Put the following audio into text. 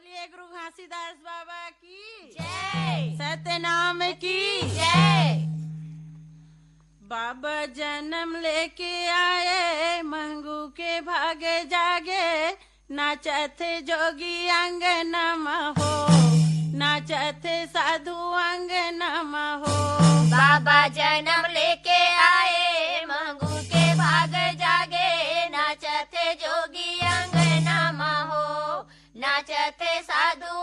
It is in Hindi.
बोलिए गुरु घासीदास बाबा की जय। सत्यनाम की जय। बाबा जन्म लेके आए मंगू के भागे जागे, नाचते जोगी अंगनमा हो, नाचते साधु अंगनमा हो। बाबा जन्म लेके आए मंगू के भाग जागे, नाचते जोगी अंगनमा हो, नाचते साधु